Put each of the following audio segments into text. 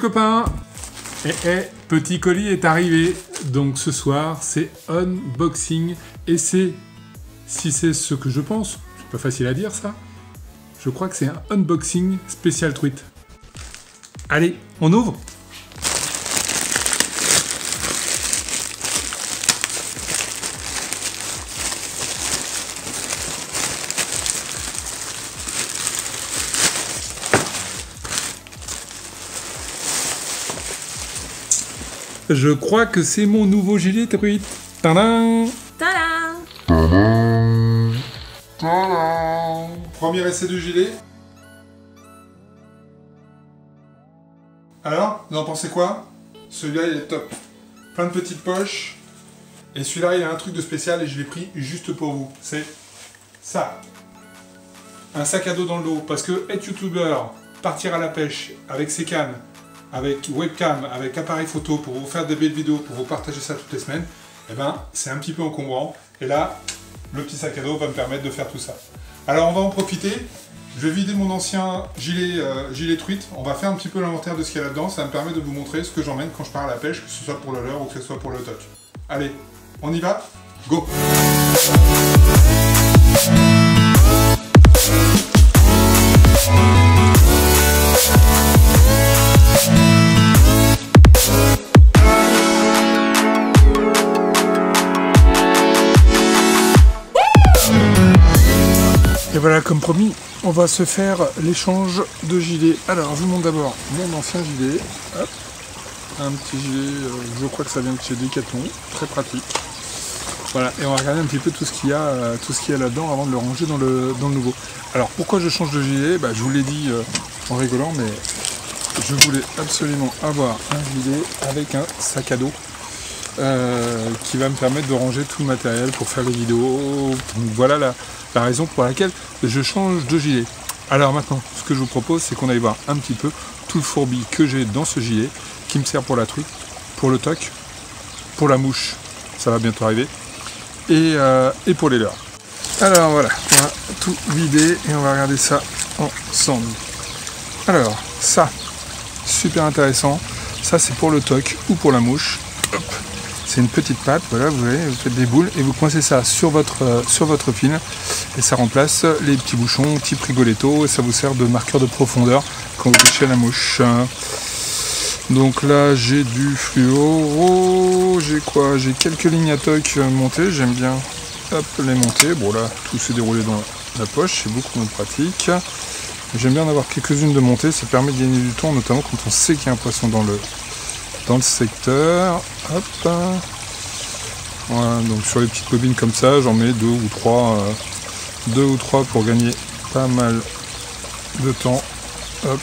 copains. Petit colis est arrivé. Donc ce soir, c'est unboxing. Et c'est, si c'est ce que je pense, c'est pas facile à dire ça, je crois que c'est un unboxing spécial tweet. Allez, on ouvre. Je crois que c'est mon nouveau gilet truite. Tadam! Tadam! Tadam! Tadam! Premier essai du gilet. Alors, vous en pensez quoi? Celui-là, il est top. Plein de petites poches. Et celui-là, il a un truc de spécial et je l'ai pris juste pour vous. C'est ça. Un sac à dos dans le dos. Parce que être youtubeur, partir à la pêche avec ses cannes, avec webcam, avec appareil photo pour vous faire des belles vidéos, pour vous partager ça toutes les semaines, eh ben, c'est un petit peu encombrant. Et là, le petit sac à dos va me permettre de faire tout ça. Alors on va en profiter. Je vais vider mon ancien gilet truite. On va faire un petit peu l'inventaire de ce qu'il y a là-dedans. Ça me permet de vous montrer ce que j'emmène quand je pars à la pêche, que ce soit pour le leurre ou que ce soit pour le toc. Allez, on y va? Go! Et voilà, comme promis, on va se faire l'échange de gilets. Alors, je vous montre d'abord mon ancien gilet. Hop. Un petit gilet, je crois que ça vient de chez Decathlon, très pratique. Voilà, et on va regarder un petit peu tout ce qu'il y a là-dedans avant de le ranger dans le nouveau. Alors, pourquoi je change de gilet? Je vous l'ai dit en rigolant, mais je voulais absolument avoir un gilet avec un sac à dos. Qui va me permettre de ranger tout le matériel pour faire les vidéos. Donc voilà la raison pour laquelle je change de gilet. Alors maintenant, ce que je vous propose, c'est qu'on aille voir un petit peu tout le fourbi que j'ai dans ce gilet, qui me sert pour la truite, pour le toc, pour la mouche, ça va bientôt arriver, et pour les leurres. Alors voilà, on va tout vider et on va regarder ça ensemble. Alors, ça, super intéressant, ça c'est pour le toc ou pour la mouche. Hop. C'est une petite patte, voilà, vous voyez, vous faites des boules et vous coincez ça sur votre fil et ça remplace les petits bouchons, type Rigoletto, et ça vous sert de marqueur de profondeur quand vous pêchez la mouche. Donc là, j'ai du fluoro, j'ai quoi? J'ai quelques lignes à toc montées, j'aime bien les monter. Bon là, tout s'est déroulé dans la poche, c'est beaucoup moins pratique. J'aime bien en avoir quelques-unes de montées, ça permet de gagner du temps, notamment quand on sait qu'il y a un poisson dans le secteur. Hop. Voilà, donc sur les petites bobines comme ça, j'en mets deux ou trois pour gagner pas mal de temps. Hop.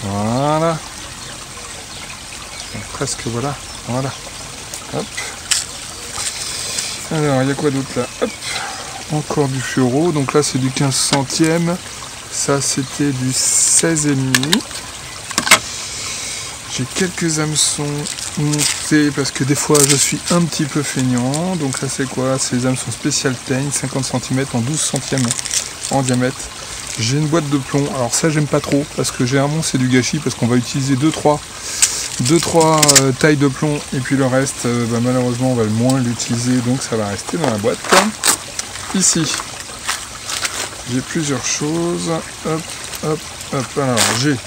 Voilà. Donc, presque voilà. Hop. Alors, il y a quoi d'autre là? Hop. Encore du fluoro. Donc là, c'est du 15 centièmes. Ça, c'était du 16,5. J'ai quelques hameçons montés parce que des fois je suis un petit peu feignant. Donc là c'est quoi? C'est les hameçons spécial teigne, 50 cm en 12 centièmes en diamètre. J'ai une boîte de plomb. Alors ça j'aime pas trop parce que généralement c'est du gâchis parce qu'on va utiliser 2-3 tailles de plomb et puis le reste malheureusement on va le moins l'utiliser, donc ça va rester dans la boîte. Ici j'ai plusieurs choses. Hop, hop, hop. Alors j'ai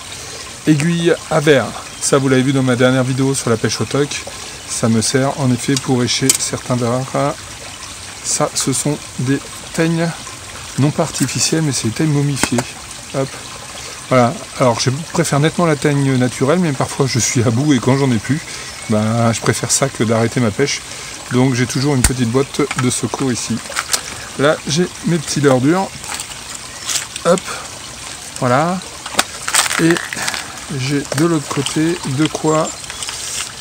aiguille à verre. Ça, vous l'avez vu dans ma dernière vidéo sur la pêche au toc. Ça me sert en effet pour écher certains verres. Ça, ce sont des teignes non pas artificielles, mais c'est des teignes momifiées. Hop. Voilà. Alors, je préfère nettement la teigne naturelle, mais parfois je suis à bout et quand j'en ai plus, je préfère ça que d'arrêter ma pêche. Donc, j'ai toujours une petite boîte de secours ici. Là, j'ai mes petits leurres durs. Hop. Voilà. Et j'ai de l'autre côté de quoi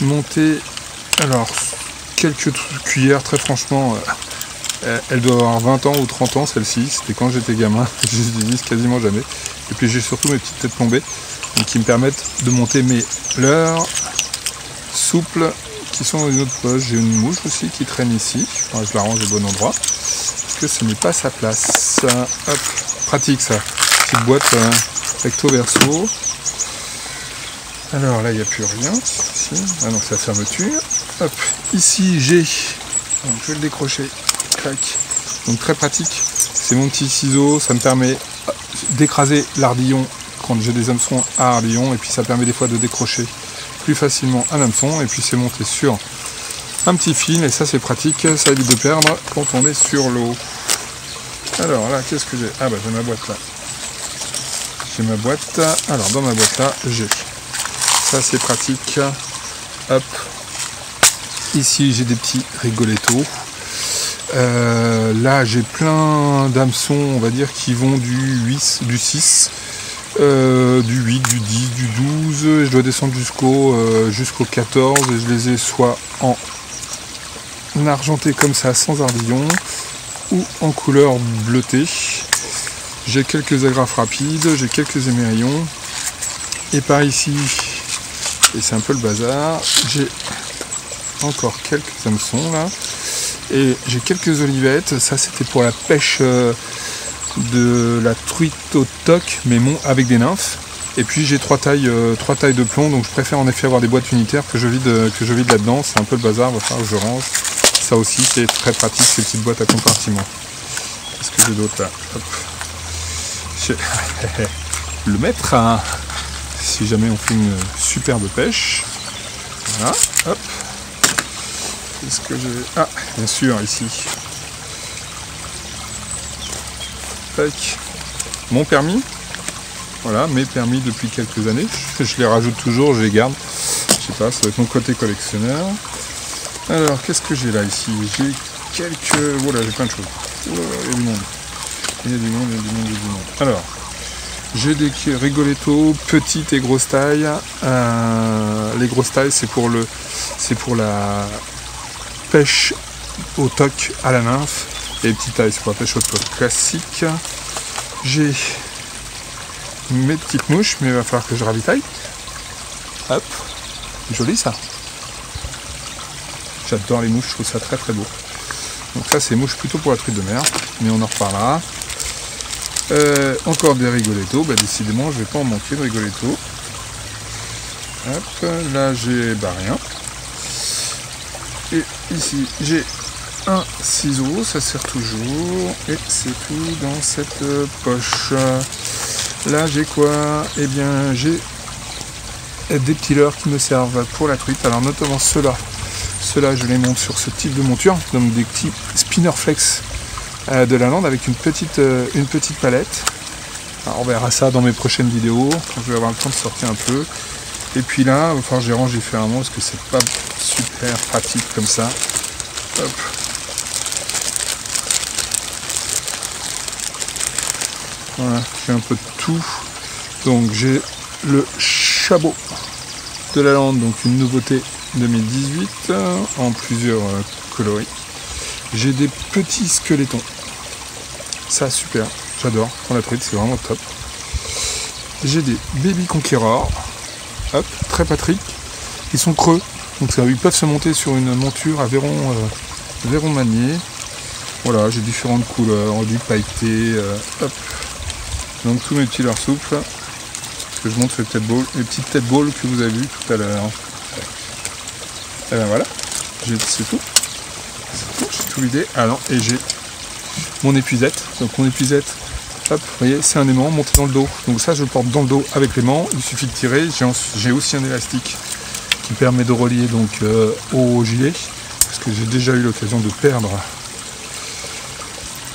monter. Alors quelques cuillères, très franchement elle doit avoir 20 ans ou 30 ans celle-ci, c'était quand j'étais gamin, je les utilise quasiment jamais. Et puis j'ai surtout mes petites têtes plombées qui me permettent de monter mes leurres souples qui sont dans une autre poche. J'ai une mouche aussi qui traîne ici, enfin, je la range au bon endroit parce que ce n'est pas sa place. Hop, pratique ça, petite boîte recto verso. Alors là, il n'y a plus rien. Ici. Ah non, c'est la fermeture. Hop. Ici, j'ai... Donc, je vais le décrocher. Crac. Donc très pratique. C'est mon petit ciseau. Ça me permet d'écraser l'ardillon quand j'ai des hameçons à ardillon. Et puis ça permet des fois de décrocher plus facilement un hameçon. Et puis c'est monté sur un petit fil. Et ça, c'est pratique. Ça évite de perdre quand on est sur l'eau. Alors là, qu'est-ce que j'ai? Ah bah j'ai ma boîte là. J'ai ma boîte. Alors dans ma boîte là, j'ai... Ça c'est pratique. Hop. Ici j'ai des petits rigolettos. Là j'ai plein d'hameçons, on va dire, qui vont du 8, du 6, du 8, du 10, du 12. Je dois descendre jusqu'au 14 et je les ai soit en argenté comme ça, sans ardillon, ou en couleur bleutée. J'ai quelques agrafes rapides, j'ai quelques émerillons. Et par ici, et c'est un peu le bazar, j'ai encore quelques hameçons là. Et j'ai quelques olivettes. Ça c'était pour la pêche de la truite au toc, mais avec des nymphes. Et puis j'ai trois tailles de plomb, donc je préfère en effet avoir des boîtes unitaires que je vide là-dedans. C'est un peu le bazar, il va falloir que je range. Ça aussi c'est très pratique, ces petites boîtes à compartiments. Qu'est-ce que j'ai d'autre là? Hop. Le maître, hein, si jamais on fait une superbe pêche. Voilà, hop. Qu'est-ce que j'ai? Ah, bien sûr, ici. Tac. Mon permis. Voilà, mes permis depuis quelques années. Je les rajoute toujours, je les garde. Je sais pas, ça va être mon côté collectionneur. Alors, qu'est-ce que j'ai là ici? J'ai quelques... Voilà, j'ai plein de choses. Oh là là, il y a du monde. Il y a du monde, il y a du monde, il y a du monde. Alors, j'ai des rigolettos, petites et grosses tailles. Les grosses tailles, c'est pour la pêche au toc à la nymphe. Et les petites tailles, c'est pour la pêche au toc classique. J'ai mes petites mouches, mais il va falloir que je ravitaille. Hop, joli ça. J'adore les mouches, je trouve ça très très beau. Donc ça c'est mouches plutôt pour la truite de mer, mais on en reparlera. Encore des rigolettos, bah décidément je vais pas en manquer de rigolettos. Hop, là j'ai rien. Et ici j'ai un ciseau, ça sert toujours. Et c'est tout dans cette poche. Là j'ai quoi? Eh bien j'ai des petits leurres qui me servent pour la truite. Alors notamment ceux-là. Ceux-là je les monte sur ce type de monture, donc des petits spinner flex de la lande avec une petite palette. Alors on verra ça dans mes prochaines vidéos, quand je vais avoir le temps de sortir un peu. Et puis là, il va falloir que je les range différemment parce que c'est pas super pratique comme ça. Hop. Voilà, j'ai un peu de tout. Donc j'ai le chabot de la lande, donc une nouveauté 2018 en plusieurs coloris. J'ai des petits squelettons. Ça super, j'adore. Pour la truite, c'est vraiment top. J'ai des baby conquerors. Hop, très patrick. Ils sont creux, donc ça, ils peuvent se monter sur une monture à verron manié. Voilà, j'ai différentes couleurs, du pailleté. Hop. Donc tous mes petits leurres souples. Que je montre les petites têtes balles que vous avez vues tout à l'heure. Et ben voilà, c'est tout. J'ai tout vidé. Ah non, et j'ai mon épuisette. Donc mon épuisette, hop, vous voyez, c'est un aimant monté dans le dos. Donc ça, je le porte dans le dos avec l'aimant. Il suffit de tirer. J'ai aussi un élastique qui permet de relier donc au gilet, parce que j'ai déjà eu l'occasion de perdre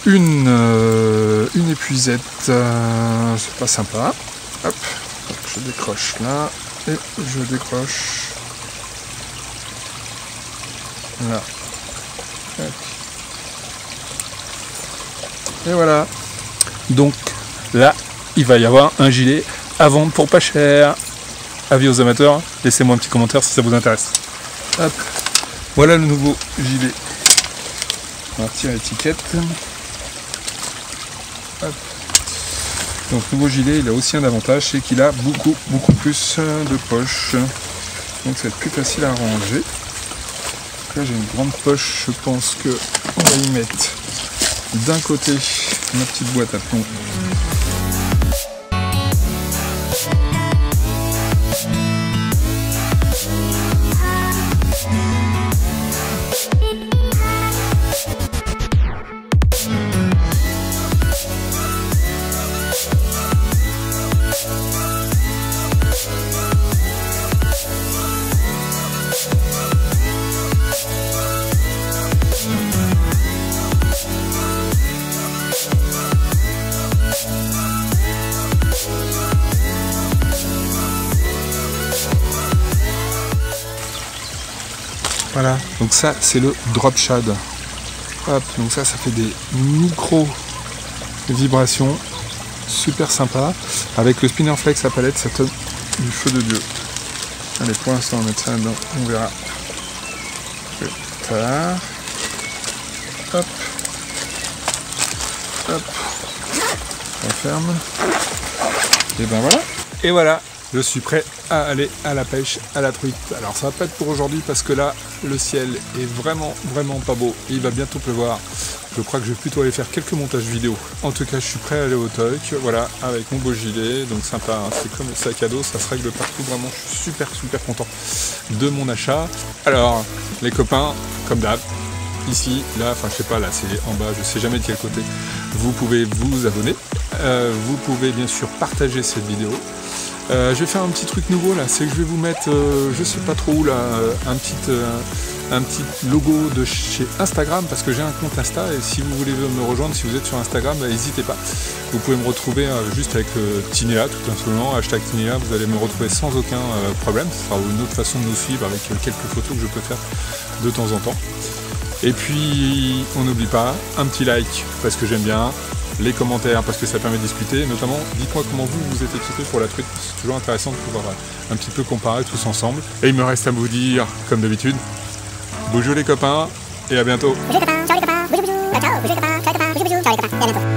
une épuisette. C'est pas sympa. Hop, donc je décroche là et je décroche là. Et voilà. Donc là, il va y avoir un gilet à vendre pour pas cher. Avis aux amateurs, laissez-moi un petit commentaire si ça vous intéresse. Hop. Voilà le nouveau gilet. On va retirer l'étiquette. Hop. Donc nouveau gilet, il a aussi un avantage, c'est qu'il a beaucoup plus de poches. Donc ça va être plus facile à ranger. Là j'ai une grande poche, je pense que on va y mettre d'un côté ma petite boîte à plomb. Voilà, donc ça c'est le drop shad. Hop, donc ça fait des micro vibrations super sympa. Avec le spinner flex à palette, ça donne du feu de Dieu. Allez, pour l'instant on va mettre ça là-dedans, on verra. Voilà. Hop. Hop. On ferme. Et ben voilà. Et voilà, je suis prêt à aller à la pêche à la truite. Alors ça va pas être pour aujourd'hui parce que là, le ciel est vraiment pas beau. Il va bientôt pleuvoir. Je crois que je vais plutôt aller faire quelques montages vidéo. En tout cas, je suis prêt à aller au TOC. Voilà, avec mon beau gilet. Donc sympa, hein. C'est comme le sac à dos, ça se règle partout. Vraiment, je suis super content de mon achat. Alors, les copains, comme d'hab, ici, là, enfin je sais pas, là c'est en bas, je sais jamais de quel côté. Vous pouvez vous abonner. Vous pouvez bien sûr partager cette vidéo. Je vais faire un petit truc nouveau là, c'est que je vais vous mettre, je sais pas trop où là, un petit logo de chez Instagram parce que j'ai un compte Insta et si vous voulez me rejoindre, si vous êtes sur Instagram, n'hésitez pas. Vous pouvez me retrouver juste avec Tinea tout simplement, hashtag Tinea, vous allez me retrouver sans aucun problème. Ce sera une autre façon de nous suivre avec quelques photos que je peux faire de temps en temps. Et puis on n'oublie pas, un petit like parce que j'aime bien, les commentaires parce que ça permet de discuter, notamment dites-moi comment vous êtes équipés pour la truite, c'est toujours intéressant de pouvoir un petit peu comparer tous ensemble. Et il me reste à vous dire, comme d'habitude, bonjour les copains et à bientôt. Bonjour les copains, ciao les copains, bonjour, ciao, bonjour les copains, ciao les copains, bonjour, ciao les copains, et à bientôt.